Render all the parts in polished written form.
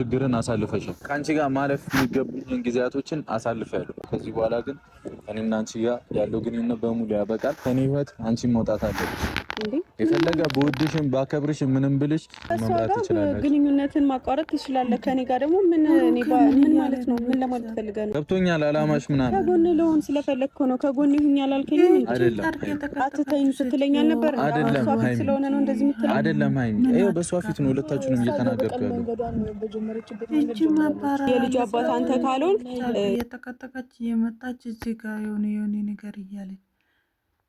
ችግርን አሳልፈሻል። ከአንቺ ጋር ማለፍ የሚገቡኝን ጊዜያቶችን አሳልፌያለሁ። ከዚህ በኋላ ግን እኔና አንቺ ጋር ያለው ግንኙነት በሙሉ ያበቃል። ከኔ ህይወት አንቺ መውጣት አለብሽ። የፈለገ በውድሽም ባከብርሽም ምንም ብልሽ መምራት ትችላለሽ። ግንኙነትን ማቋረጥ ትችላለህ። ከኔ ጋር ደግሞ ምን ማለት ነው? ምን ለማለት ፈልገህ ነው? ገብቶኛል። አላማሽ ምናምን ከጎን ለሆን ስለፈለግኩ ነው። ከጎን ይሁን ያላልከኝ አይደለም። አትተኝ ስትለኝ አልነበር? አይደለም ሀይሚ ስለሆነ ነው እንደዚህ የምትለው። አይደለም ሀይሚ፣ ይኸው በሷ ፊት ነው ሁለታችሁንም እየተናገርኩ ያለው። የልጅ አባት አንተ ካልሆንክ እየተቀጠቀች እየመጣች እዚህ ጋር የሆነ ነገር እያለች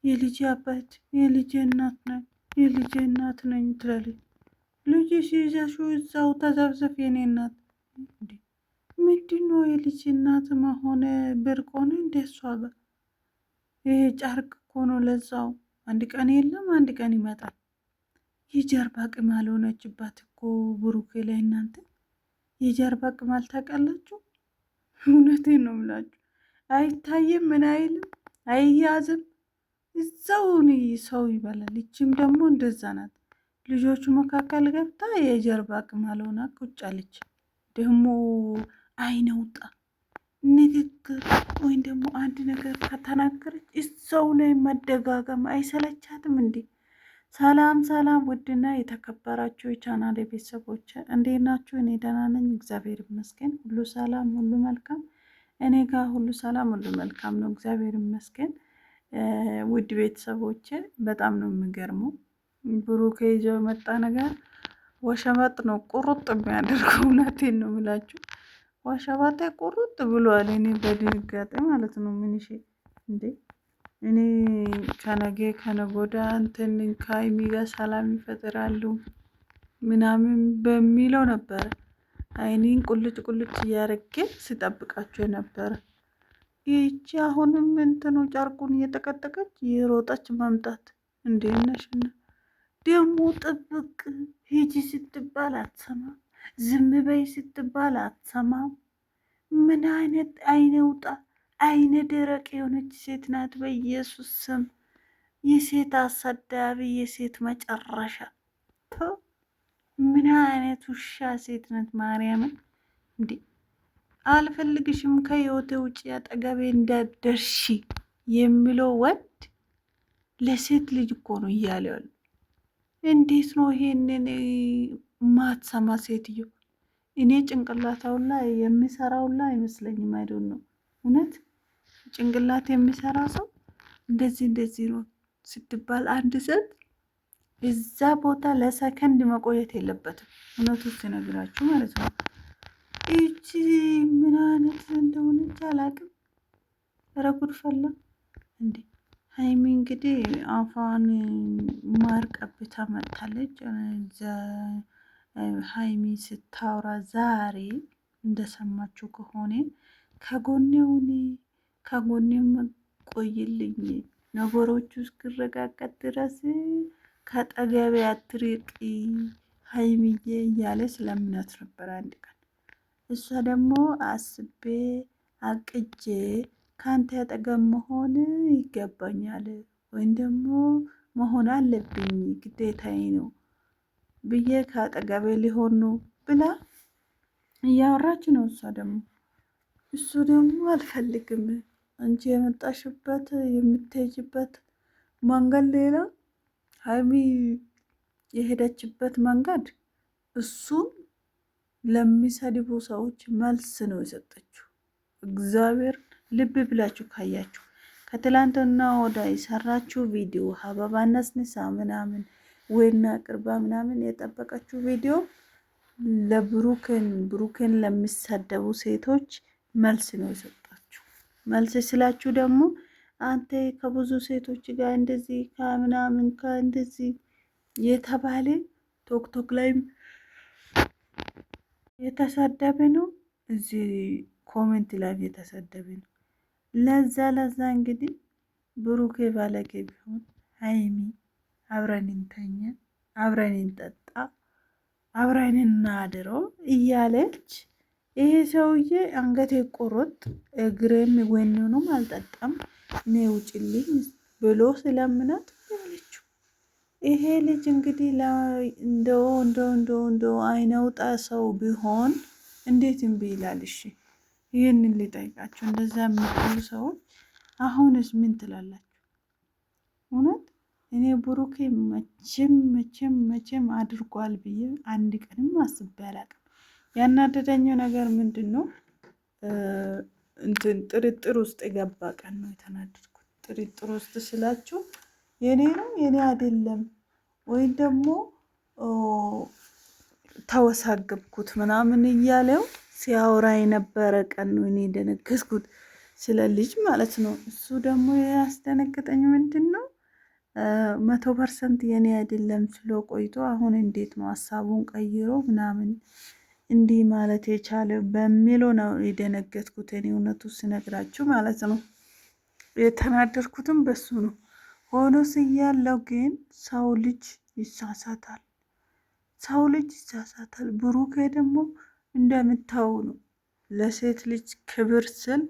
የልጅ አባት የልጅ እናት ነኝ የልጅ እናት ነኝ ትላለች። ልጅ ሲይዛሹ እዛው ተዘብዘፍ የኔ እናት ምንድን ነው የልጅ እናት መሆን ብርቅ ሆነ እንደሷ ጋር ይሄ ጨርቅ እኮ ነው። ለዛው አንድ ቀን የለም አንድ ቀን ይመጣል። የጀርባ ቅም አልሆነችባት እኮ ብሩኬ ላይ እናንተ የጀርባ ቅም አልታውቃላችሁ። እውነቴን ነው የምላችሁ። አይታይም ምን አይልም አይያዝም እዛውን ሰው ይበላል። ይችም ደግሞ እንደዛ ናት። ልጆቹ መካከል ገብታ የጀርባ ቅም አልሆና ቁጭ አለች። ደግሞ አይነውጣ ንግግር ወይም ደግሞ አንድ ነገር ከተናገረች እዛው ላይ መደጋገም አይሰለቻትም እንዴ? ሰላም ሰላም! ውድና የተከበራችሁ የቻናሌ ቤተሰቦች እንዴት ናችሁ? እኔ ደህና ነኝ፣ እግዚአብሔር ይመስገን። ሁሉ ሰላም፣ ሁሉ መልካም። እኔ ጋር ሁሉ ሰላም፣ ሁሉ መልካም ነው፣ እግዚአብሔር ይመስገን። ውድ ቤተሰቦች በጣም ነው የሚገርመው። ብሩኬ ይዞ የመጣ ነገር ወሸመጥ ነው ቁርጥ የሚያደርገው። እውነቴን ነው የምላችሁ፣ ወሸመጤ ቁርጥ ብሏል። እኔ በድንጋጤ ማለት ነው። ምን እሺ እንዴ እኔ ከነገ ከነጎዳ እንትን ከሀይሚ ጋር ሰላም ይፈጥራሉ ምናምን በሚለው ነበረ አይኔን ቁልጭ ቁልጭ እያረጌ ሲጠብቃቸው ነበረ። ይቺ አሁንም እንትኑ ጨርቁን እየጠቀጠቀች የሮጠች መምጣት እንዴነሽና ደግሞ ጥብቅ ሂጂ ስትባል አትሰማም፣ ዝም በይ ስትባል አትሰማም። ምን አይነት አይነ ውጣ አይነ ደረቅ የሆነች ሴት ናት። በኢየሱስ ስም የሴት አሳዳቢ የሴት መጨረሻ። ምን አይነት ውሻ ሴት ናት? ማርያምን እንዴ አልፈልግሽም ከህይወቴ ውጭ አጠገቤ እንዳደርሺ የሚለው ወንድ ለሴት ልጅ እኮ ነው እያለ ያሉ። እንዴት ነው ይሄንን ማትሰማ ሴትዮ? እኔ ጭንቅላታውላ የሚሰራውላ አይመስለኝም። አይዶን ነው እውነት ጭንቅላት የሚሰራ ሰው እንደዚህ ነው ስትባል አንድ ሰት እዛ ቦታ ለሰከንድ መቆየት የለበትም። እውነቱ ሲነግራችሁ ማለት ነው። ይቺ ምን አይነት እንደሆነች አላቅም። ረጉድ ፈላ እንዴ! ሀይሚ እንግዲህ አፏን ማር ቀብታ መጥታለች። ሀይሚ ስታወራ ዛሬ እንደሰማችሁ ከሆነ ከጎኔም ቆይልኝ ነገሮቹ እስክረጋገጥ ድረስ ከጠገቤ አትርቂ ሀይሚዬ እያለ ስለምናት ነበር አንድ ቀን። እሷ ደግሞ አስቤ አቅጄ ከአንተ አጠገብ መሆን ይገባኛል ወይም ደግሞ መሆን አለብኝ ግዴታዬ ነው ብዬ ከአጠገቤ ሊሆን ነው ብላ እያወራች ነው። እሱ ደግሞ አልፈልግም፣ አንቺ የመጣሽበት የምትሄጅበት መንገድ ሌላ፣ ሀይሚ የሄደችበት መንገድ እሱን ለሚሰድቡ ሰዎች መልስ ነው የሰጠችው። እግዚአብሔር ልብ ብላችሁ ካያችሁ ከትላንትና ወዳ የሰራችሁ ቪዲዮ አበባ ነስንሳ ምናምን ወይና ቅርባ ምናምን የጠበቀችው ቪዲዮ ብሩክን ለሚሰደቡ ሴቶች መልስ ነው የሰጣችሁ። መልስ ስላችሁ ደግሞ አንተ ከብዙ ሴቶች ጋር እንደዚህ ከምናምን ከእንደዚህ የተባለ ቶክቶክ ላይም የተሰደበ ነው፣ እዚህ ኮሜንት ላይ የተሰደበ ነው። ለዛ እንግዲህ ብሩኬ ባለጌ ቢሆን ሀይሚ አብረን እንተኛ፣ አብረን እንጠጣ፣ አብረን እናድረው እያለች ይሄ ሰውዬ አንገቴ ቆሮጥ እግሬም ወይኑንም አልጠጣም እኔ ውጭልኝ ብሎ ስለምናት ያለችው። ይሄ ልጅ እንግዲህ እንደው አይነውጣ ሰው ቢሆን እንዴት እምቢ ይላል? እሺ ይህንን ሊጠይቃችሁ እንደዛ የሚሉ ሰዎች አሁንስ ምን ትላላችሁ? እውነት እኔ ብሩኬ መቼም አድርጓል ብዬ አንድ ቀንም አስቤ አላቅም። ያናደደኛው ነገር ምንድን ነው? እንትን ጥርጥር ውስጥ የገባ ቀን ነው የተናደድኩት። ጥርጥር ውስጥ ስላችሁ የኔ ነው የኔ አይደለም ወይም ደግሞ ተወሳገብኩት ምናምን እያለው ሲያወራ የነበረ ቀን ነው እኔ ደነገጥኩት፣ ስለ ልጅ ማለት ነው። እሱ ደግሞ ያስደነገጠኝ ምንድን ነው 100% የኔ አይደለም ስሎ ቆይቶ አሁን እንዴት ነው ሀሳቡን ቀይሮ ምናምን እንዲህ ማለት የቻለ በሚለው ነው የደነገጥኩት። እኔ እውነቱ ስነግራችሁ ማለት ነው የተናደርኩትም በሱ ነው። ሆኖ ስያለው ግን ሰው ልጅ ይሳሳታል፣ ሰው ልጅ ይሳሳታል። ብሩኬ ደግሞ እንደምታው ነው ለሴት ልጅ ክብር ስል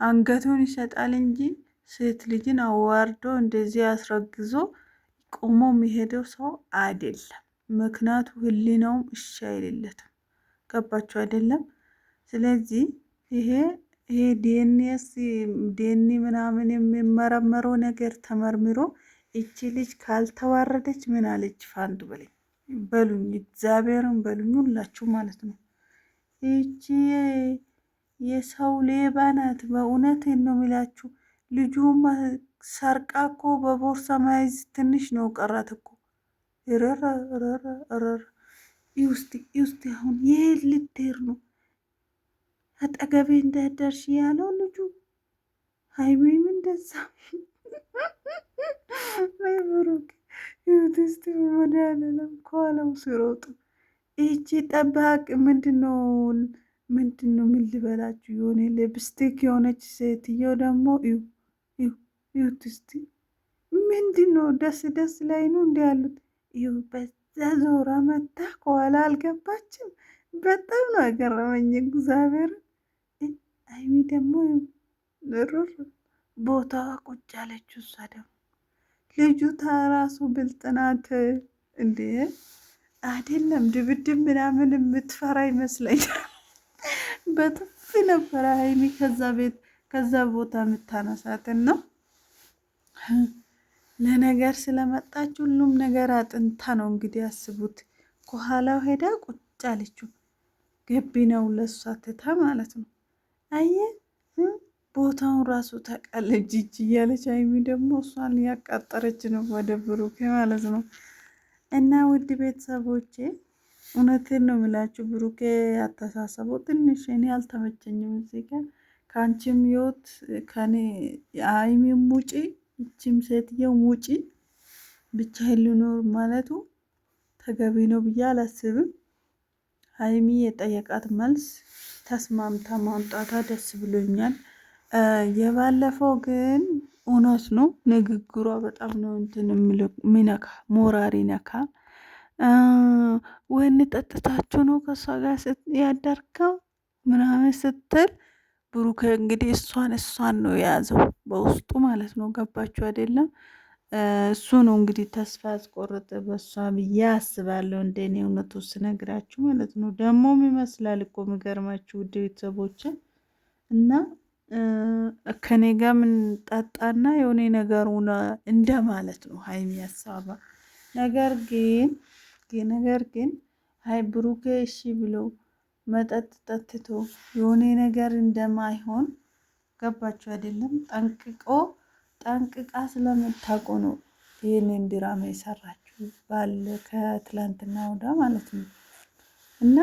አንገቱን ይሰጣል እንጂ ሴት ልጅን አዋርዶ እንደዚህ አስረግዞ ቆሞ የሚሄደው ሰው አይደለም። ምክንያቱ ህሊናውም እሺ አይደለትም። ገባችሁ አይደለም? ስለዚህ ይሄ ዲኤንኤ ምናምን የሚመረመረው ነገር ተመርምሮ እቺ ልጅ ካልተዋረደች ምን አለች ፋንዱ በሉኝ፣ እግዚአብሔርን በሉኝ ሁላችሁ ማለት ነው። ይቺ የሰው ሌባ ናት። በእውነት ነው የሚላችሁ። ልጁ ሰርቃ እኮ በቦርሳ መያዝ ትንሽ ነው ቀራት እኮ። ውስጥ አሁን ይህ ልትሄድ ነው አጠገቤ እንዳደርሽ ያለው ልጁ። ሀይሜም እንደዛ ብሩክ ዩትስቲ መድኃኒዓለም ከኋላው ሲሮጡ ይቺ ጠባቅ ምንድነው ምን ልበላችሁ የሆነ ሊፕስቲክ የሆነች ሴትዮ ደግሞ ዩትስቲ ምንድነው ደስ ላይ ነው እንዲ ያሉት በዛ ዞራ መታ ከኋላ አልገባችም። በጣም ነው ያገረመኝ እግዚአብሔር። ሀይሚ ደግሞ ቦታዋ ቁጭ አለች። እሷ ደግሞ ልጁ ታራሱ ብልጥናት እንዴ አይደለም ድብድብ ምናምን የምትፈራ ይመስለኛል። በጥፊ ነበረ ሀይሚ ከዛ ቦታ የምታነሳትን ነው። ለነገር ስለመጣች ሁሉም ነገር አጥንታ ነው እንግዲህ ያስቡት። ከኋላው ሄዳ ቁጭ አለችው። ገቢ ነው ለሷ ትታ ማለት ነው። አየ ቦታውን ራሱ ታውቃለች ጂጂ እያለች ሀይሚ ደግሞ እሷን ያቃጠረች ነው ወደ ብሩኬ ማለት ነው። እና ውድ ቤተሰቦቼ እውነትን ነው የምላችሁ፣ ብሩኬ ያተሳሰበው ትንሽ እኔ አልተመቸኝም። እዚህ ጋር ከአንቺም ህይወት ከኔ ሀይሚም ውጪ ይቺም ሴትየው ውጪ ብቻ ልኖር ማለቱ ተገቢ ነው ብዬ አላስብም። ሀይሚ የጠየቃት መልስ ተስማምታ ማምጣቷ ደስ ብሎኛል። የባለፈው ግን እውነት ነው ንግግሯ በጣም ነው እንትን ሚነካ ሞራሪ ነካ። ወይን ጠጥታችሁ ነው ከሷ ጋር ያደርከው ምናምን ስትል ብሩክ እንግዲህ እሷን ነው የያዘው በውስጡ ማለት ነው። ገባችሁ አይደለም? እሱ ነው እንግዲህ ተስፋ ያስቆረጠ በሷ ብዬ አስባለሁ። እንደኔ እውነቱ ስነግራችሁ ማለት ነው። ደግሞም ይመስላል እኮ የሚገርማችሁ ውድ ቤተሰቦችን እና ከኔ ጋር ምን ጠጣና የሆነ ነገሩ እንደማለት ነው ሀይሚ ያሳባ ነገር ግን ሀይ ብሩኬ እሺ ብሎ መጠጥ ጠጥቶ የሆነ ነገር እንደማይሆን ገባችሁ አይደለም? ጠንቅቃ ስለምታውቁ ነው ይህንን ድራማ የሰራችሁ ባለ ከትላንትና ወዳ ማለት ነው። እና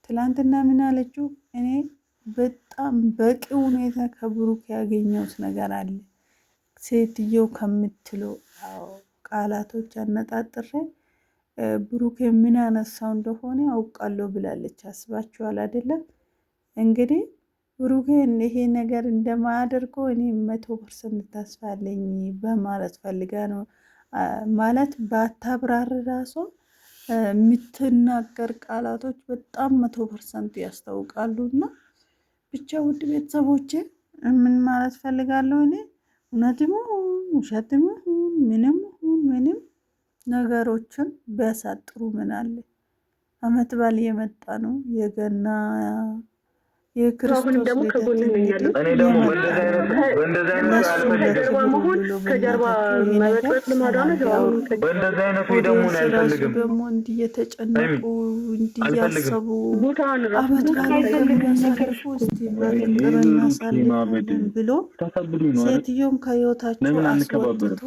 ትላንትና ምን አለችው? እኔ በጣም በቂ ሁኔታ ከብሩክ ያገኘሁት ነገር አለ ሴትየው ከምትለው ቃላቶች አነጣጥሬ ብሩክ ምን ያነሳው እንደሆነ አውቃለሁ ብላለች። አስባችኋል አይደለም? እንግዲህ ብሩክ ይሄ ነገር እንደማያደርገው እኔ 100% ተስፋ አለኝ በማለት ፈልጋ ነው። ማለት ባታብራር ራሱ የምትናገር ቃላቶች በጣም 100% ያስታውቃሉና ብቻ ውድ ቤተሰቦቼ ምን ማለት ፈልጋለሁ እኔ እውነትም ውሸትም ምንም ነገሮችን ቢያሳጥሩ ምን አለ አመት በዓል የመጣ ነው የገና የክርስቶስ ደግሞ ከጎን ነው ያለው። እኔ ደግሞ በእንደዛ አይነት ወይ ደግሞ ነው አልፈልግም። ደግሞ እንዲየተጨነቁ እንዲያሰቡ አመት በዓል ያሳልፉ እስቲ በፍቅር እናሳልፋለን ብሎ ሴትዮም ከህይወታቸው አስወጥቶ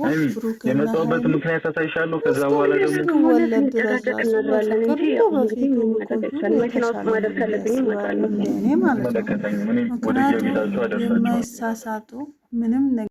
የመጣሁበት ምክንያት ታሳይሻለሁ። ከዛ በኋላ ደግሞ ወለድ ድረስ በፍቅር በፊቱ ምክንያቱም የማይሳሳቱ ምንም